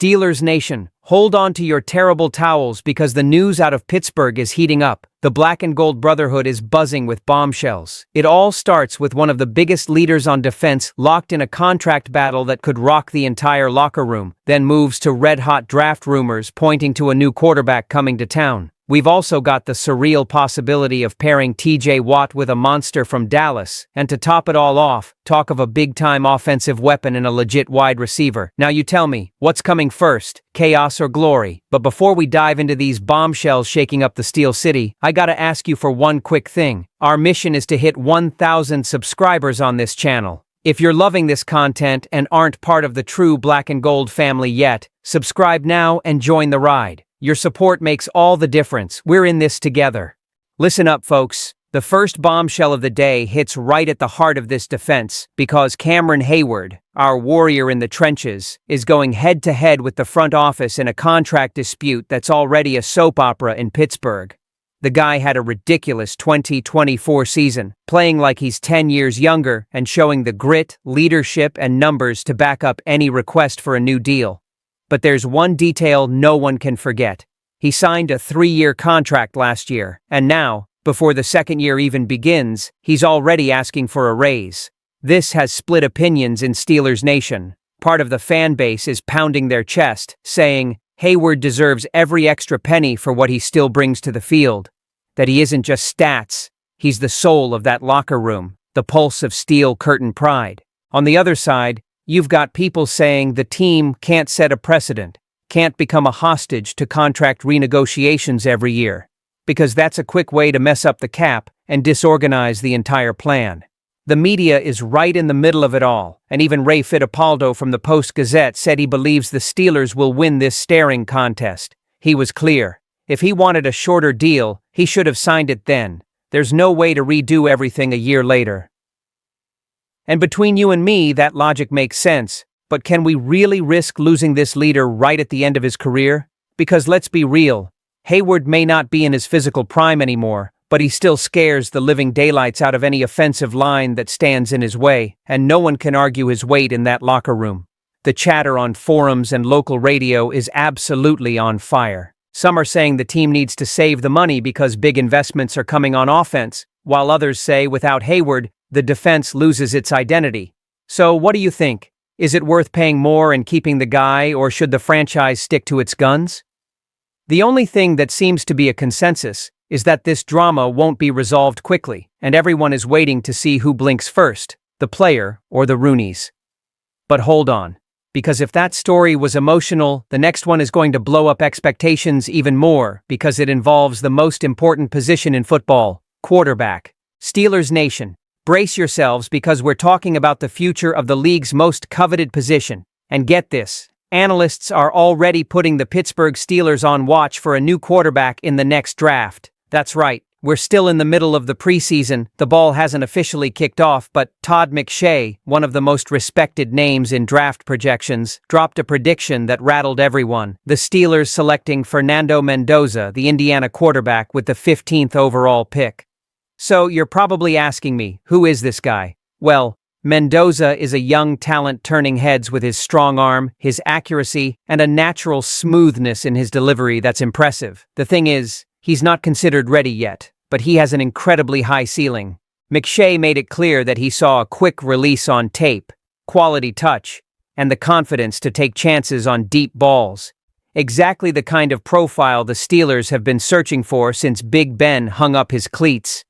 Steelers Nation, hold on to your terrible towels because the news out of Pittsburgh is heating up. The Black and Gold Brotherhood is buzzing with bombshells. It all starts with one of the biggest leaders on defense locked in a contract battle that could rock the entire locker room, then moves to red-hot draft rumors pointing to a new quarterback coming to town. We've also got the surreal possibility of pairing TJ Watt with a monster from Dallas, and to top it all off, talk of a big-time offensive weapon and a legit wide receiver. Now you tell me, what's coming first, chaos or glory? But before we dive into these bombshells shaking up the Steel City, I gotta ask you for one quick thing. Our mission is to hit 1,000 subscribers on this channel. If you're loving this content and aren't part of the true Black and Gold family yet, subscribe now and join the ride. Your support makes all the difference. We're in this together. Listen up, folks. The first bombshell of the day hits right at the heart of this defense because Cameron Hayward, our warrior in the trenches, is going head-to-head with the front office in a contract dispute that's already a soap opera in Pittsburgh. The guy had a ridiculous 2024 season, playing like he's 10 years younger and showing the grit, leadership, and numbers to back up any request for a new deal. But there's one detail no one can forget. He signed a 3-year contract last year, and now, before the second year even begins, he's already asking for a raise. This has split opinions in Steelers Nation. Part of the fan base is pounding their chest, saying Hayward deserves every extra penny for what he still brings to the field. That he isn't just stats, he's the soul of that locker room, the pulse of Steel Curtain pride. On the other side, you've got people saying the team can't set a precedent, can't become a hostage to contract renegotiations every year, because that's a quick way to mess up the cap and disorganize the entire plan. The media is right in the middle of it all, and even Ray Fittipaldo from the Post-Gazette said he believes the Steelers will win this staring contest. He was clear. If he wanted a shorter deal, he should have signed it then. There's no way to redo everything a year later. And between you and me, that logic makes sense, but can we really risk losing this leader right at the end of his career? Because let's be real, Hayward may not be in his physical prime anymore, but he still scares the living daylights out of any offensive line that stands in his way, and no one can argue his weight in that locker room. The chatter on forums and local radio is absolutely on fire. Some are saying the team needs to save the money because big investments are coming on offense, while others say without Hayward, the defense loses its identity. So what do you think? Is it worth paying more and keeping the guy, or should the franchise stick to its guns? The only thing that seems to be a consensus is that this drama won't be resolved quickly, and everyone is waiting to see who blinks first, the player or the Rooneys. But hold on, because if that story was emotional, the next one is going to blow up expectations even more because it involves the most important position in football, quarterback. Steelers Nation, brace yourselves because we're talking about the future of the league's most coveted position. And get this, analysts are already putting the Pittsburgh Steelers on watch for a new quarterback in the next draft. That's right, we're still in the middle of the preseason, the ball hasn't officially kicked off, but Todd McShay, one of the most respected names in draft projections, dropped a prediction that rattled everyone. The Steelers selecting Fernando Mendoza, the Indiana quarterback, with the 15th overall pick. So you're probably asking me, who is this guy? Well, Mendoza is a young talent turning heads with his strong arm, his accuracy, and a natural smoothness in his delivery that's impressive. The thing is, he's not considered ready yet, but he has an incredibly high ceiling. McShay made it clear that he saw a quick release on tape, quality touch, and the confidence to take chances on deep balls. Exactly the kind of profile the Steelers have been searching for since Big Ben hung up his cleats.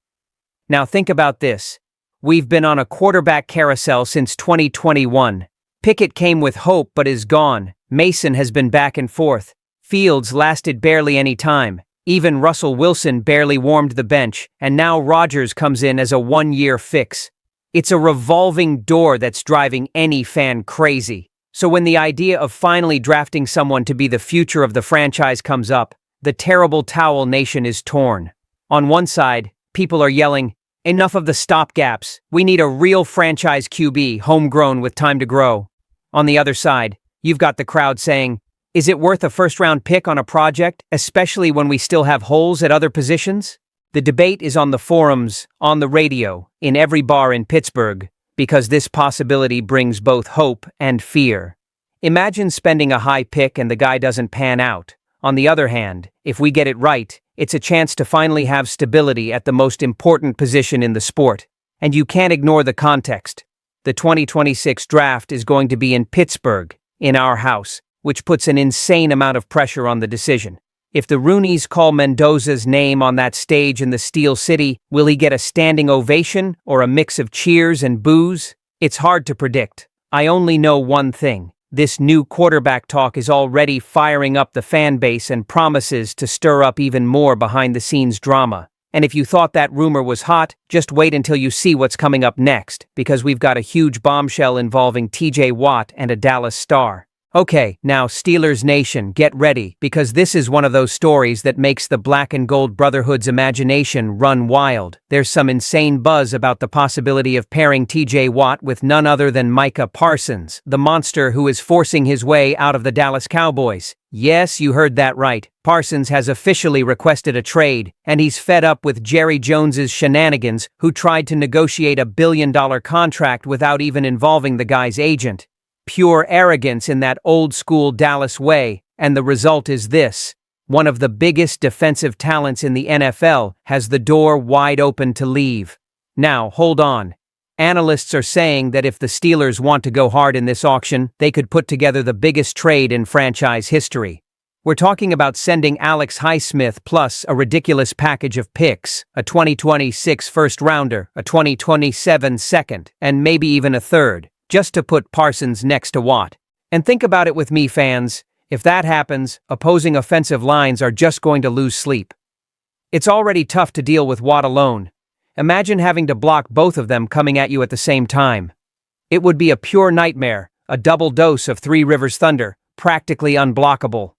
Now think about this. We've been on a quarterback carousel since 2021. Pickett came with hope but is gone. Mason has been back and forth. Fields lasted barely any time. Even Russell Wilson barely warmed the bench, and now Rodgers comes in as a one-year fix. It's a revolving door that's driving any fan crazy. So when the idea of finally drafting someone to be the future of the franchise comes up, the terrible towel nation is torn. On one side, people are yelling, "Enough of the stopgaps. We need a real franchise QB, homegrown with time to grow." On the other side, you've got the crowd saying, "Is it worth a first-round pick on a project, especially when we still have holes at other positions?" The debate is on the forums, on the radio, in every bar in Pittsburgh, because this possibility brings both hope and fear. Imagine spending a high pick and the guy doesn't pan out. On the other hand, if we get it right, it's a chance to finally have stability at the most important position in the sport. And you can't ignore the context. The 2026 draft is going to be in Pittsburgh, in our house, which puts an insane amount of pressure on the decision. If the Rooneys call Mendoza's name on that stage in the Steel City, will he get a standing ovation or a mix of cheers and boos? It's hard to predict. I only know one thing. This new quarterback talk is already firing up the fan base and promises to stir up even more behind-the-scenes drama. And if you thought that rumor was hot, just wait until you see what's coming up next, because we've got a huge bombshell involving TJ Watt and a Dallas star. Okay, now Steelers Nation, get ready, because this is one of those stories that makes the Black and Gold Brotherhood's imagination run wild. There's some insane buzz about the possibility of pairing TJ Watt with none other than Micah Parsons, the monster who is forcing his way out of the Dallas Cowboys. Yes, you heard that right. Parsons has officially requested a trade, and he's fed up with Jerry Jones's shenanigans, who tried to negotiate a billion-dollar contract without even involving the guy's agent. Pure arrogance in that old-school Dallas way, and the result is this. One of the biggest defensive talents in the NFL has the door wide open to leave. Now, hold on. Analysts are saying that if the Steelers want to go hard in this auction, they could put together the biggest trade in franchise history. We're talking about sending Alex Highsmith plus a ridiculous package of picks, a 2026 first-rounder, a 2027 second, and maybe even a third, just to put Parsons next to Watt. And think about it with me, fans. If that happens, opposing offensive lines are just going to lose sleep. It's already tough to deal with Watt alone. Imagine having to block both of them coming at you at the same time. It would be a pure nightmare, a double dose of Three Rivers Thunder, practically unblockable.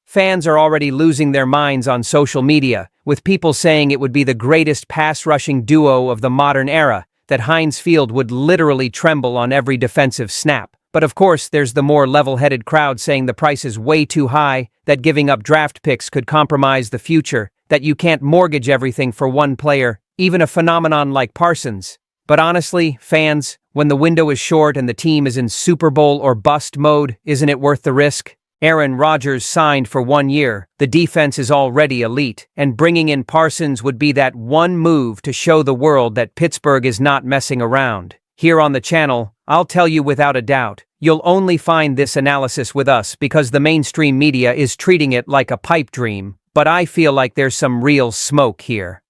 Fans are already losing their minds on social media, with people saying it would be the greatest pass-rushing duo of the modern era, that Heinz Field would literally tremble on every defensive snap. But of course, there's the more level-headed crowd saying the price is way too high, that giving up draft picks could compromise the future, that you can't mortgage everything for one player, even a phenomenon like Parsons. But honestly, fans, when the window is short and the team is in Super Bowl or bust mode, isn't it worth the risk? Aaron Rodgers signed for 1 year, the defense is already elite, and bringing in Parsons would be that one move to show the world that Pittsburgh is not messing around. Here on the channel, I'll tell you without a doubt, you'll only find this analysis with us because the mainstream media is treating it like a pipe dream, but I feel like there's some real smoke here.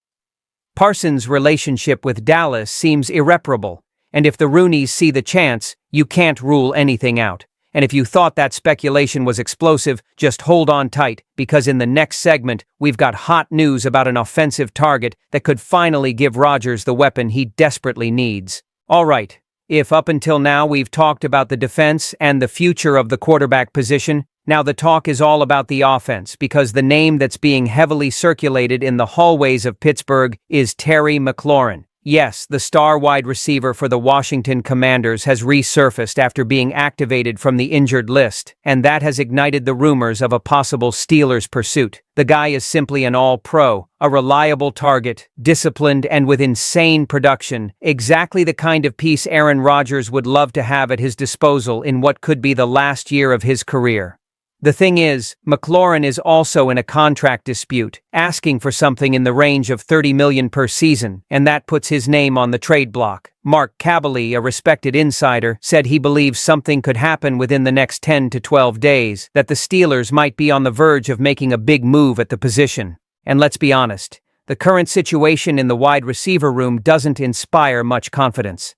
Parsons' relationship with Dallas seems irreparable, and if the Rooneys see the chance, you can't rule anything out. And if you thought that speculation was explosive, just hold on tight, because in the next segment, we've got hot news about an offensive target that could finally give Rodgers the weapon he desperately needs. All right, if up until now we've talked about the defense and the future of the quarterback position, now the talk is all about the offense, because the name that's being heavily circulated in the hallways of Pittsburgh is Terry McLaurin. Yes, the star wide receiver for the Washington Commanders has resurfaced after being activated from the injured list, and that has ignited the rumors of a possible Steelers pursuit. The guy is simply an all-pro, a reliable target, disciplined and with insane production, exactly the kind of piece Aaron Rodgers would love to have at his disposal in what could be the last year of his career. The thing is, McLaurin is also in a contract dispute, asking for something in the range of $30 million per season, and that puts his name on the trade block. Mark Kaboly, a respected insider, said he believes something could happen within the next 10 to 12 days, that the Steelers might be on the verge of making a big move at the position. And let's be honest, the current situation in the wide receiver room doesn't inspire much confidence.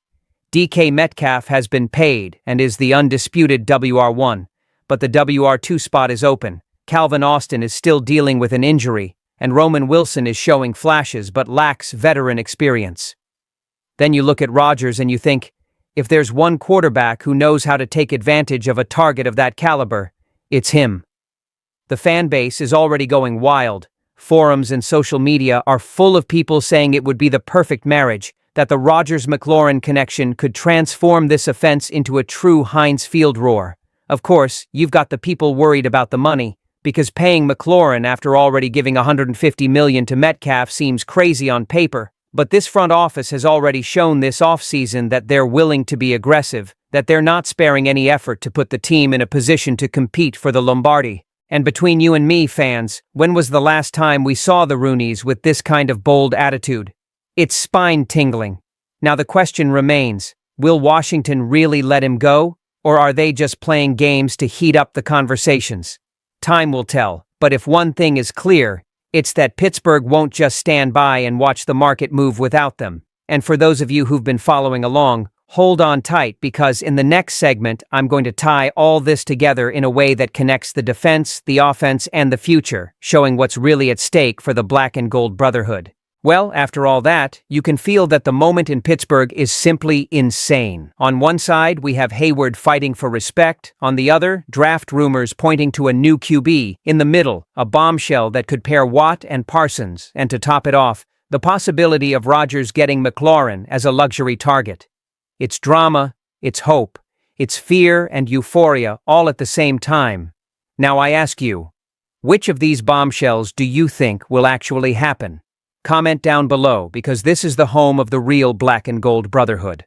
DK Metcalf has been paid and is the undisputed WR1. But the WR2 spot is open. Calvin Austin is still dealing with an injury, and Roman Wilson is showing flashes but lacks veteran experience. Then you look at Rodgers and you think, if there's one quarterback who knows how to take advantage of a target of that caliber, it's him. The fan base is already going wild. Forums and social media are full of people saying it would be the perfect marriage, that the Rodgers-McLaurin connection could transform this offense into a true Heinz Field roar. Of course, you've got the people worried about the money, because paying McLaurin after already giving $150 million to Metcalf seems crazy on paper, But this front office has already shown this offseason that they're willing to be aggressive, that they're not sparing any effort to put the team in a position to compete for the Lombardi. And between you and me, fans, when was the last time we saw the Rooneys with this kind of bold attitude? It's spine-tingling. Now the question remains, will Washington really let him go, or are they just playing games to heat up the conversations? Time will tell, but if one thing is clear, it's that Pittsburgh won't just stand by and watch the market move without them. And for those of you who've been following along, hold on tight because in the next segment, I'm going to tie all this together in a way that connects the defense, the offense, and the future, showing what's really at stake for the Black and Gold Brotherhood. Well, after all that, you can feel that the moment in Pittsburgh is simply insane. On one side, we have Hayward fighting for respect. On the other, draft rumors pointing to a new QB. In the middle, a bombshell that could pair Watt and Parsons. And to top it off, the possibility of Rodgers getting McLaurin as a luxury target. It's drama, it's hope, it's fear and euphoria all at the same time. Now I ask you, which of these bombshells do you think will actually happen? Comment down below because this is the home of the real Black and Gold Brotherhood.